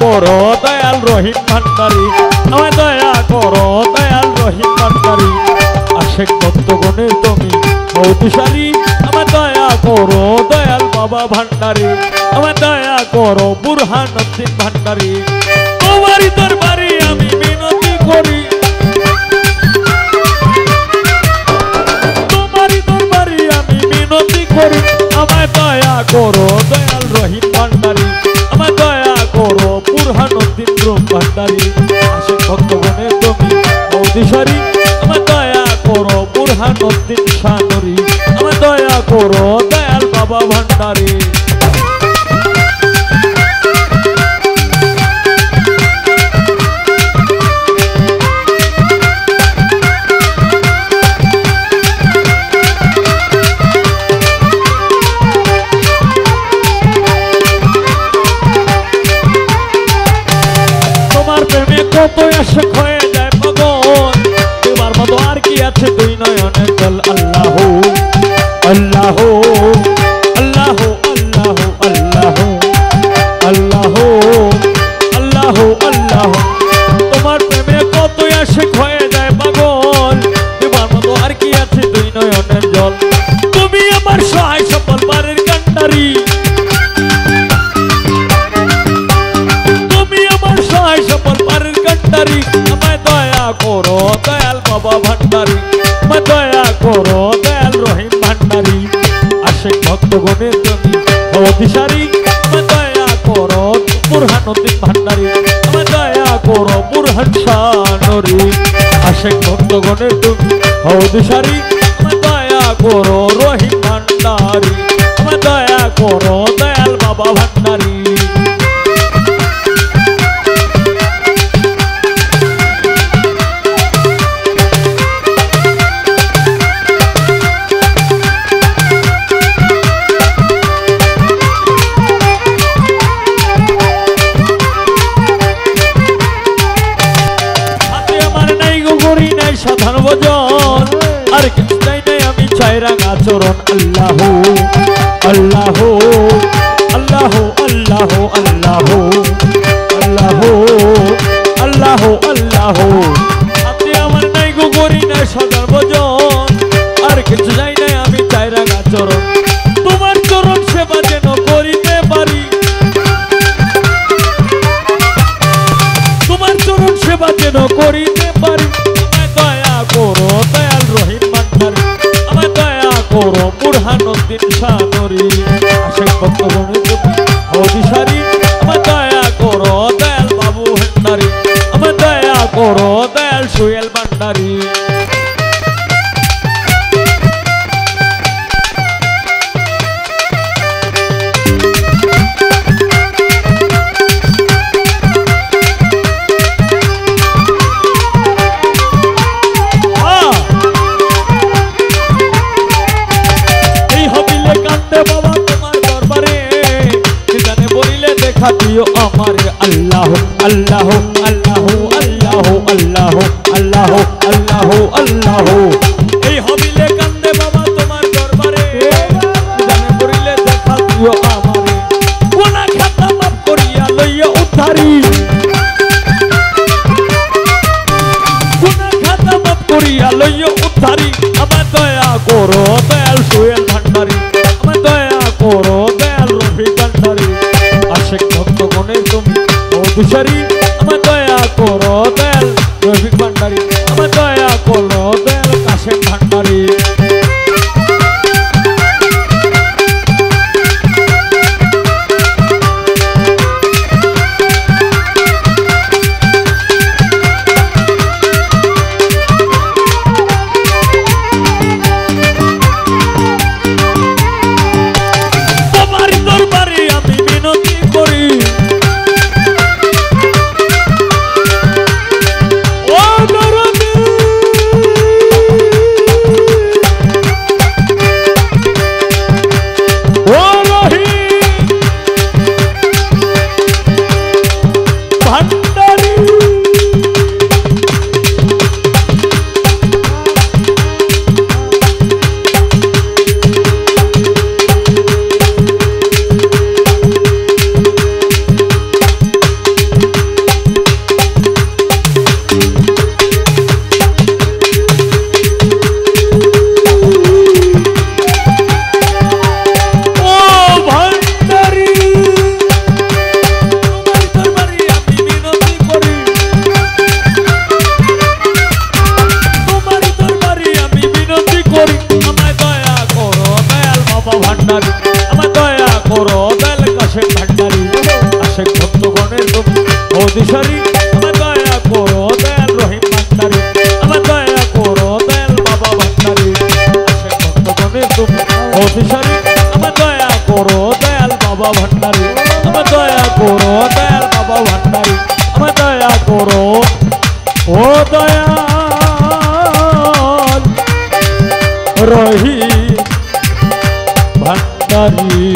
করো দয়াল রহিম ভান্ডারী, আমায় দয়া করো দয়াল রহিম ভান্ডারী। আশেক ভক্তগণের তুমি অতিশালী, আমায় দয়া করো দয়াল বাবা ভান্ডারী, আমায় দয়া করো বুরহানুদ্দিন ভান্ডারী। তোমারই দরবারে আমি মিনতি করি, তোমারই দরবারে আমি মিনতি করি, আমায় দয়া করো দয়াল রহিম ভান্ডারী, আমায় দয়া করো বুরহানুদ্দিন রূপ ভান্ডারী। আশেক ভক্তগণের তুমি অতিশালী, আমায় দয়া করো বুরহানুদ্দিন শানুরী, আমায় দয়া করো দয়াল বাবা ভান্ডারী। কত আশিক হয়ে যায় পাগল, তোমার মতো আর কি আছে দুই নয়নের জল। আল্লাহ আল্লাহ আল্লাহ আল্লাহ আল্লাহ আল্লাহ আল্লাহ আল্লাহ। তোমার প্রেমে কত আশিক হয়ে যায় পাগল, তোমার মতো আর কি আছে দুই নয়নের জল। তুমি আমার সহায় সফল বারের কান্ডারি, তুমি আমার সহায় সফল বারের কান্ডারি। আমায় দয়া করো দয়াল বাবা ভান্ডারী, আমায় দয়া করো দয়াল রহিম ভান্ডারী। আশেক ভক্তগণের তুমি অতিশালী, আমায় দয়া করো বুরহানুদ্দিন ভান্ডারী, আমায় দয়া করো বুরহান শানুরী। আশেক ভক্তগণের তুমি অতিশালী, আমায় দয়া করো রহিম ভান্ডারী, আমায় দয়া করো দয়াল বাবা ভান্ডারী। সাধারণ ভজন আর কিছু চাই নাই, আমি চাই রাঙা চরণ। আল্লাহ আল্লাহ আল্লাহ আল্লাহ আল্লাহ আল্লাহ আল্লাহ আল্লাহ। হাতে আমার নাই গো করি নাই সাধারণ ভজন আর কিছু চাই নাই, আমি চাই রাঙা চরণ। তোমার চরণ সেবা যেন করিতে পারি, তোমার চরণ সেবা যেন করিতে পারি। করো দয়াল রহিম ভান্ডারী, আমায় দয়া করো বুরহানুদ্দিন শানুরী। আশেক ভক্তগণের তুমি অতিশালী, আমায় দয়া করো দয়াল বাবু ভান্ডারী, আমায় দয়া করো দয়াল সোহেল ভান্ডারী। দিও আমারে আল্লাহ আল্লাহ আল্লাহ আল্লাহ আল্লাহ আল্লাহ আল্লাহ আল্লাহ। এই হবিলে কান্দে বাবা তোমার দরবারে, জানে করিলে দেখা দিও আমারে। গুনাহ খাতা মাফ করিয়া লইয়া উদ্ধারি, গুনাহ খাতা মাফ করিয়া লইয়া উদ্ধারি। আমায় দয়া করো দয়াল সোহেল ভান্ডারী, আমায় দয়া করো দয়াল রফিক ভান্ডারী। আশেক ভক্তগণের তুমি অতিশালী, আমায় দয়া করো দয়াল রফিক ভান্ডারী, আমায় দয়া করো দয়াল কাশেম ভান্ডারী। আশেক ভক্তগণের তুমি অধিসারী আমার দয়া করো দয়াল রহিম ভান্ডারী আমার দয়া করো দয়াল বাবা ভান্ডারী আশেক ভক্তগণের তুমি অধিসারী আমার দয়া করো দয়াল বাবা ভান্ডারী আমার দয়া করো দয়াল বাবা ভান্ডারী আমার দয়া করো ও দয়াল রহিম ভান্ডারী।